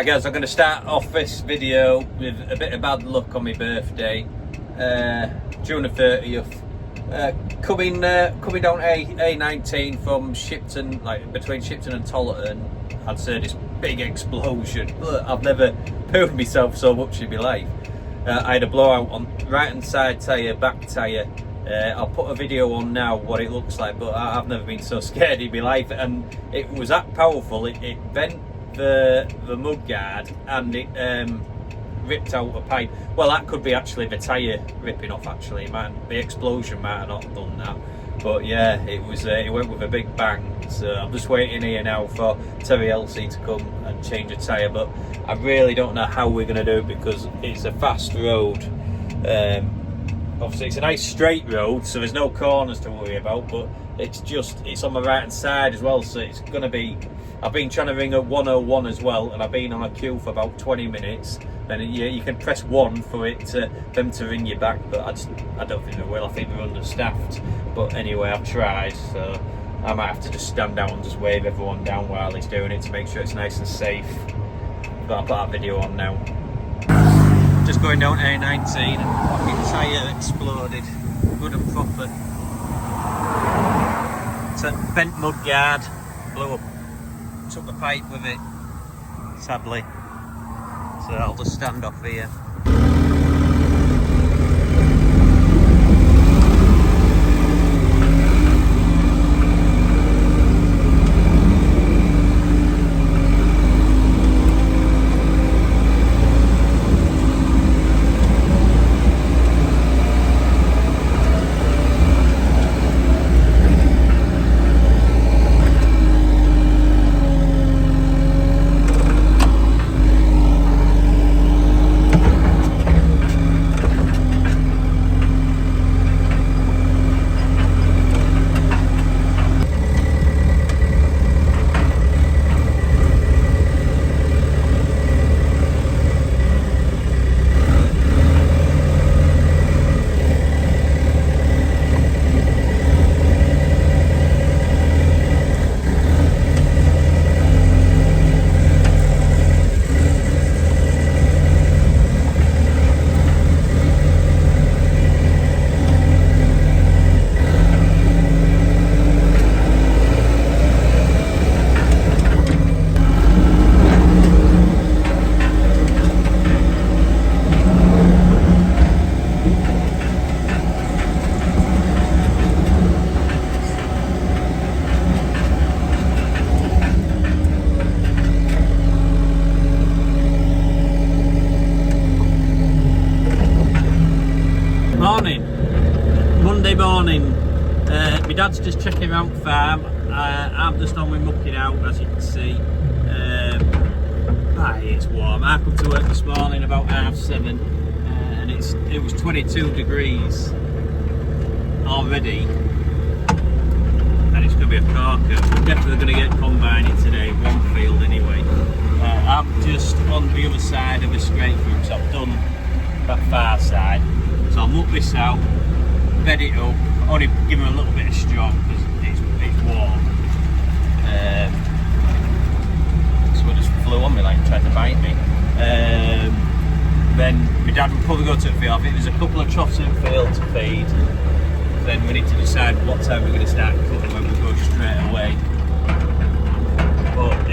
Hi guys, I'm going to start off this video with a bit of bad luck on my birthday, June the 30th. Coming down a19 from Shipton, like between Shipton and Tollerton, I'd say this big explosion. I've never pooed myself so much in my life. I had a blowout on right hand side tyre, back tyre. I'll put a video on now what it looks like, but I've never been so scared in my life, and it was that powerful. It bent the mudguard and it ripped out a pipe. Well, that could be actually the tyre ripping off. Actually, the explosion might have not done that, but yeah, it was. It went with a big bang. So I'm just waiting here now for Terry LC to come and change a tyre, but I really don't know how we're going to do it because it's a fast road. Obviously it's a nice straight road, so there's no corners to worry about, but it's on the right hand side as well, so it's going to be. I've been trying to ring a 101 as well, and I've been on a queue for about 20 minutes. Then you can press 1 for them to ring you back, but I don't think they will. I think they're understaffed. But anyway, I've tried, so I might have to just stand down and just wave everyone down while he's doing it to make sure it's nice and safe. But I'll put that video on now. Just going down A19 and fucking tyre exploded, good and proper. It's a bent mudguard, blew up. Took the pipe with it, sadly, so I'll just stand off here. Monday morning, my dad's just checking around farm. I'm just on my mucking out, as you can see. It's warm. I come to work this morning about 7:30, and it was 22 degrees already, and it's going to be a corker. We're definitely going to get combining today, one field anyway. I'm just on the other side of the scrape route, so I've done that far side. So I'll muck this out, bed it up, only give them a little bit of straw because it's warm. So it just flew on me like tried to bite me. Then my dad will probably go to the field. I think there's a couple of troughs in the field to feed. Then we need to decide what time we're going to start cutting, when we go straight away. But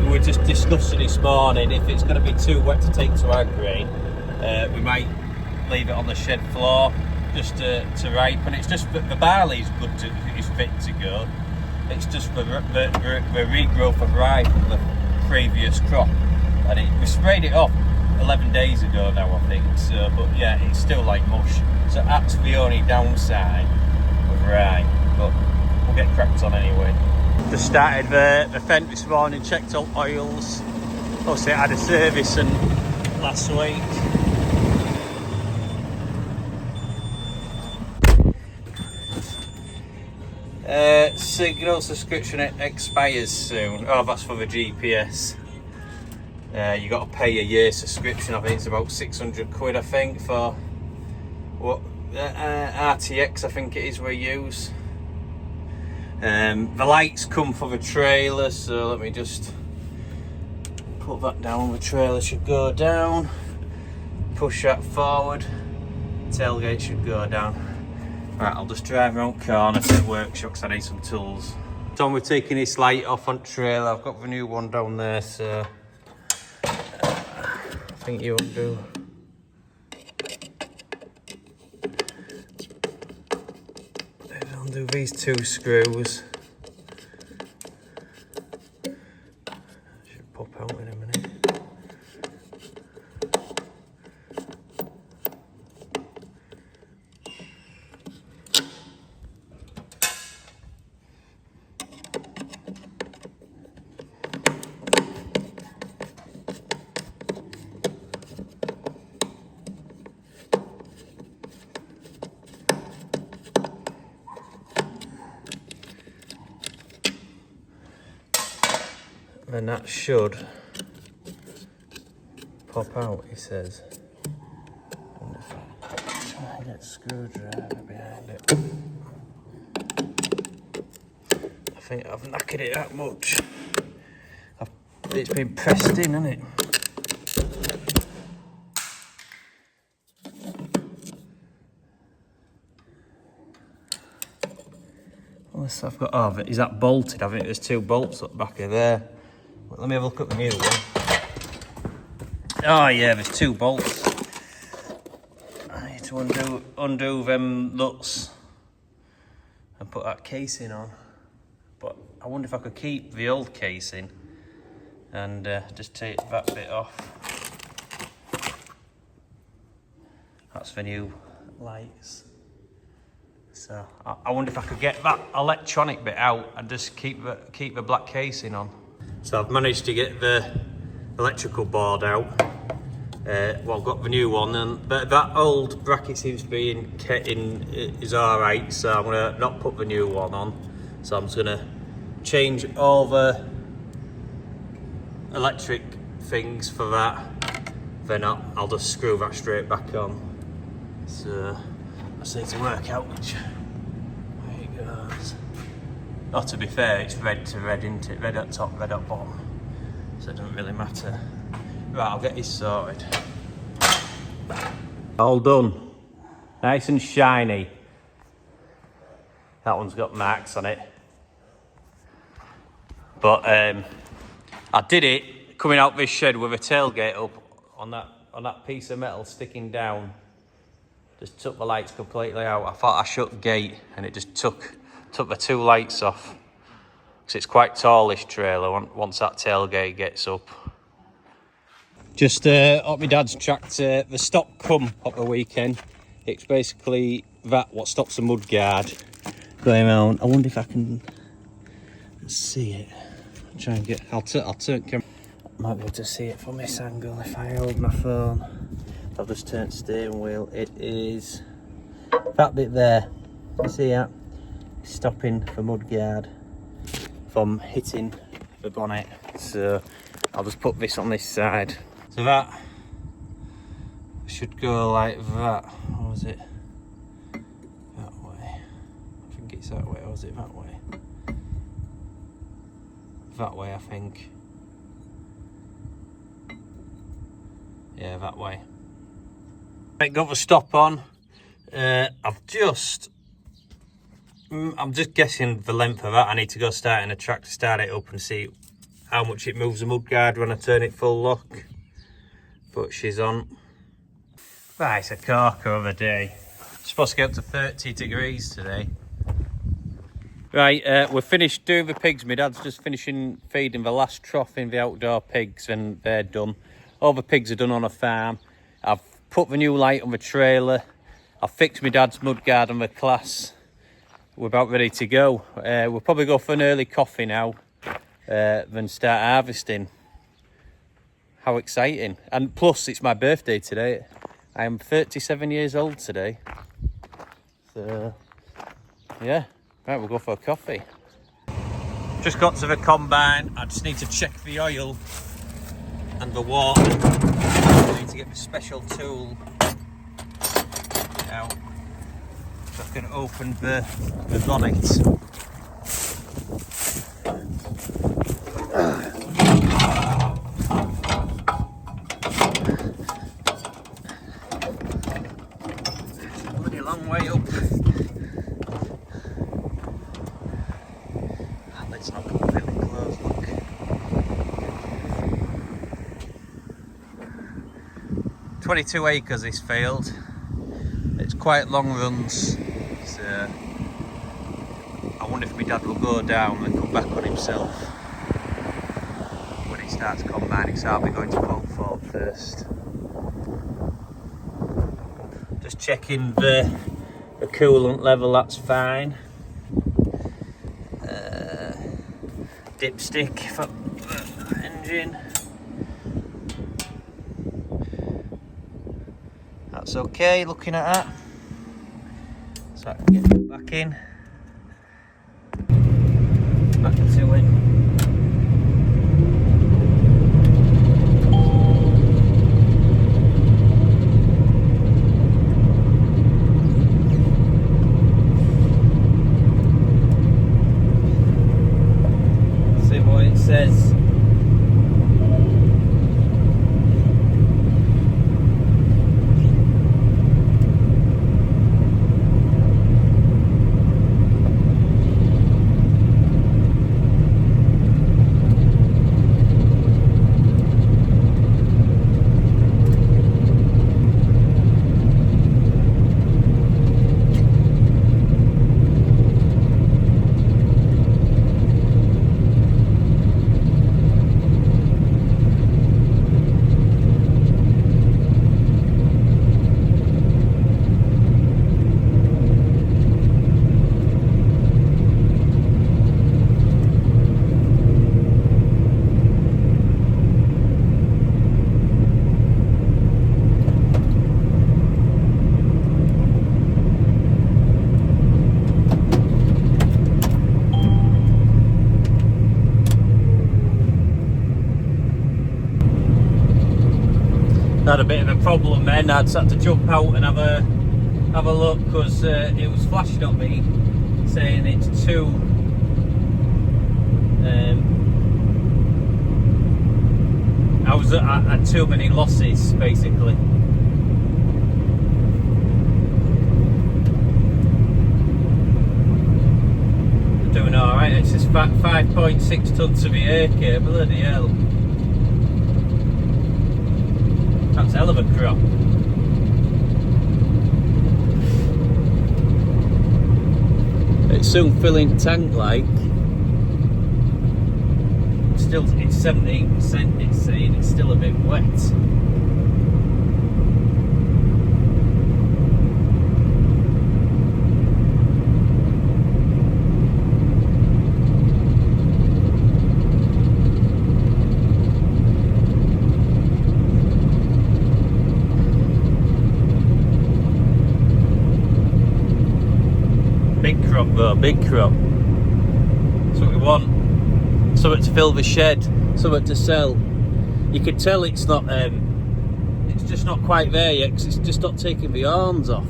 we were just discussing this morning, if it's going to be too wet to take to our grain, we might leave it on the shed floor just to ripen. It's just the barley is good is fit to go. It's just the regrowth of rye from the previous crop, and we sprayed it off 11 days ago now, I think. So, but yeah, it's still like mush. So that's the only downside with rye, but we'll get cracked on anyway. Just started the fence this morning, checked all oils. Obviously, I had a service last week. Signal subscription expires soon. Oh, that's for the GPS. You got to pay a year subscription. I think it's about 600 quid. I think for what RTX. I think it is we use. The lights come for the trailer, so let me just Put that down, the trailer should go down. Push that forward, tailgate should go down. Right, I'll just drive around corner to the workshop because I need some tools. Tom, we're taking this light off on trailer. I've got the new one down there, so I think you undo. Undo these 2 screws. Should pop out in a minute. And that should pop out, he says. Try and get a screwdriver behind it. I think I've knackered it that much. It's been pressed in, hasn't it? Unless I've got, oh, is that bolted? I think there's 2 bolts up the back of there. Let me have a look at the new one. Oh yeah, there's 2 bolts. I need to undo them nuts and put that casing on. But I wonder if I could keep the old casing and just take that bit off. That's the new lights. So I wonder if I could get that electronic bit out and just keep the black casing on. So I've managed to get the electrical board out. Well, I've got the new one, but that old bracket seems to be is alright, so I'm gonna not put the new one on. So I'm just gonna change all the electric things for that. Then I'll just screw that straight back on. So I just need to work out which way it goes. Oh, to be fair, it's red to red, isn't it? Red at top, red at bottom. So it doesn't really matter. Right, I'll get this sorted. All done. Nice and shiny. That one's got marks on it. But I did it coming out this shed with a tailgate up on that piece of metal sticking down. Just took the lights completely out. I thought I shut gate and it just took the 2 lights off. Because it's quite tall, this trailer, once that tailgate gets up. Just up my dad's tractor, the stop come up the weekend. It's basically that what stops the mudguard going around. I wonder if I can see it. Try and get, I'll turn camera. Might be able to see it from this angle if I hold my phone. I've just turned steering wheel. It is that bit there. You see that? Stopping the mudguard from hitting the bonnet. So I'll just put this on this side. So that should go like that. Or is it that way? I think it's that way. Or is it that way? That way, I think. Yeah, that way. Right, got the stop on. I'm just guessing the length of that. I need to go start in the track to start it up and see how much it moves the mudguard when I turn it full lock. But she's on. Right, it's a corker of a day. It's supposed to get up to 30 degrees today. Right, we're finished doing the pigs. My dad's just finishing feeding the last trough in the outdoor pigs and they're done. All the pigs are done on a farm. I've put the new light on the trailer. I've fixed my dad's mudguard on the class. We're about ready to go. We'll probably go for an early coffee now, then start harvesting. How exciting. And plus, it's my birthday today. I am 37 years old today. So, yeah. Right, we'll go for a coffee. Just got to the combine. I just need to check the oil and the water. I need to get the special tool out so I can open the bonnet. 22 acres this field. It's quite long runs. So I wonder if my dad will go down and come back on himself when it starts combining, so I'll be going to Fault Ford first. Just checking the coolant level, that's fine. Dipstick for the engine. That's okay, looking at that. So I can get back in. Back to it. See what it says. Had a bit of a problem then. I'd had to jump out and have a look, because it was flashing at me saying it's too I had too many losses basically. Doing alright. It's just 5.6 tons to be acre, bloody hell. That's a hell of a crop. It's soon filling tank like. It's 17%, it's saying it's still a bit wet. Big crop though, big crop. That's what we want. Something to fill the shed, something to sell. You can tell it's not, it's just not quite there yet, because it's just not taking the arms off.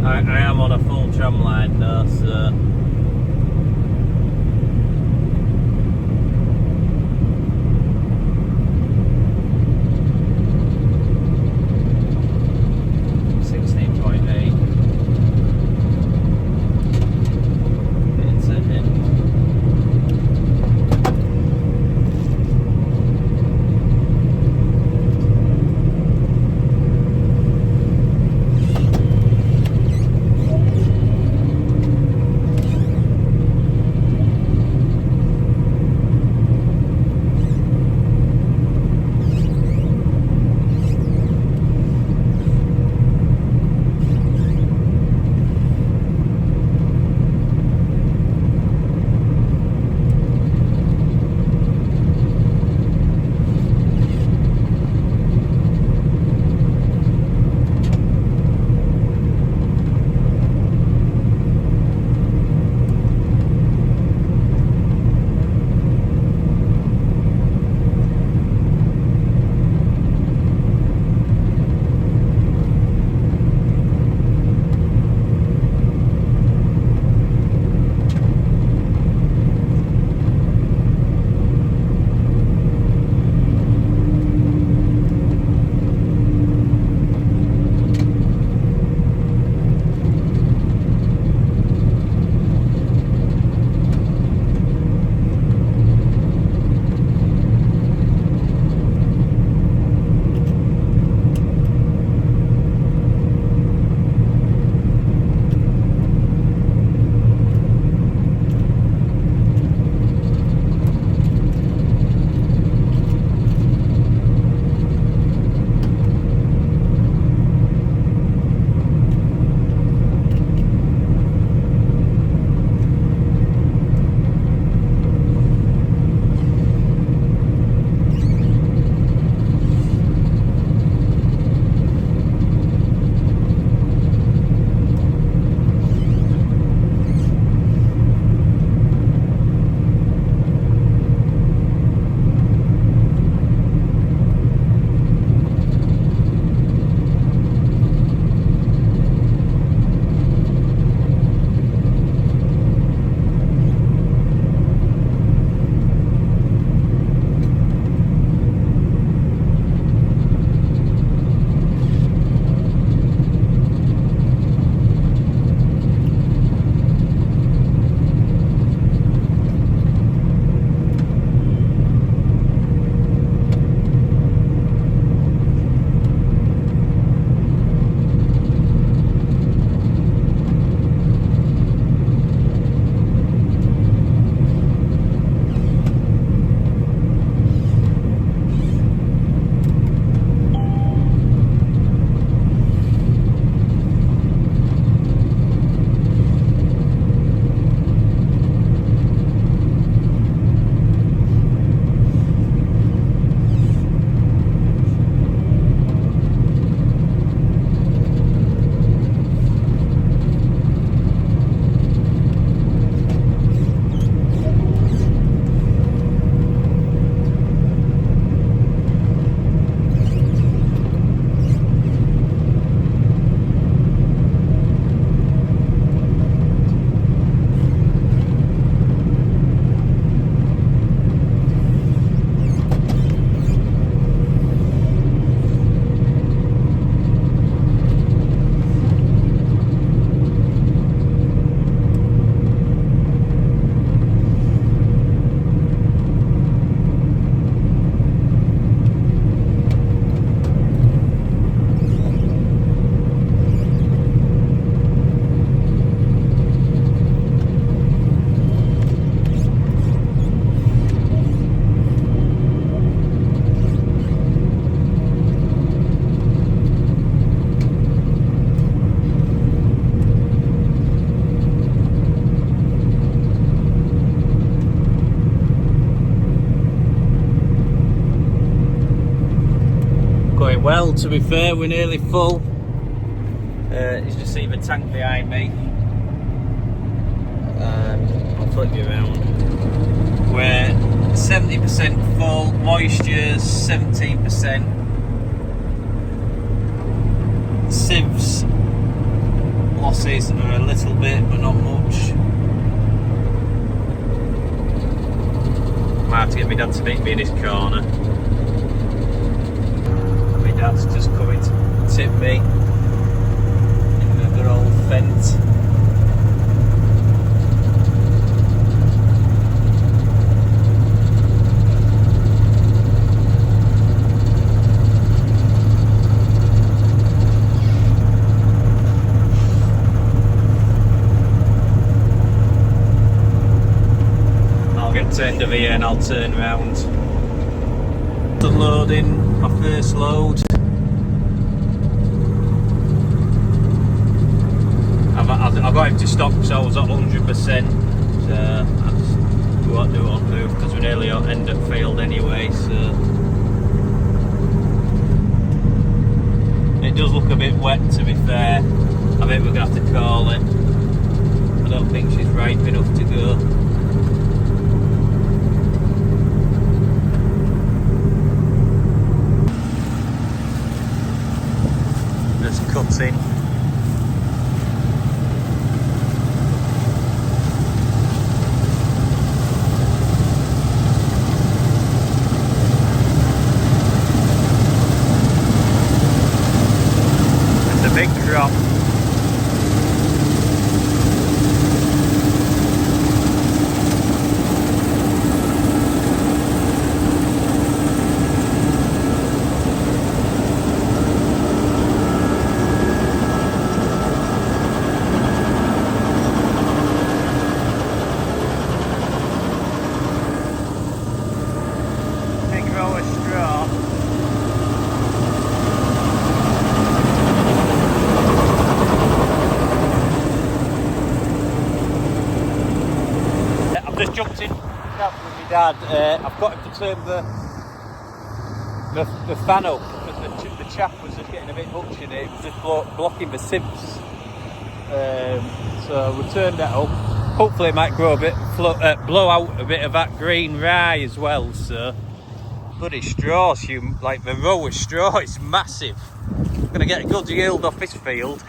I am on a full tram line now, so to be fair, we're nearly full. You just see the tank behind me. I'll flip you around. We're 70% full, moisture's 17%. Sieves losses are a little bit, but not much. Might have to get my dad to meet me in his corner. My dad's just coming to tip me in a good old fence. To end of here and I'll turn round. Unloading my first load. I got him to stop so I was at 100%. So we won't do it on move because we nearly end up failed anyway. So it does look a bit wet, to be fair. I think we're gonna have to call it. I don't think she's ripe enough to go. Cutting. It's a big crop. Just jumped in with my dad. I've got him to turn the fan up because the chaff was just getting a bit much in it. It was just blocking the sieves. So we turned that up. Hopefully it might grow a bit, blow out a bit of that green rye as well. So bloody straws, like the row of straw is massive. I'm gonna get a good yield off this field.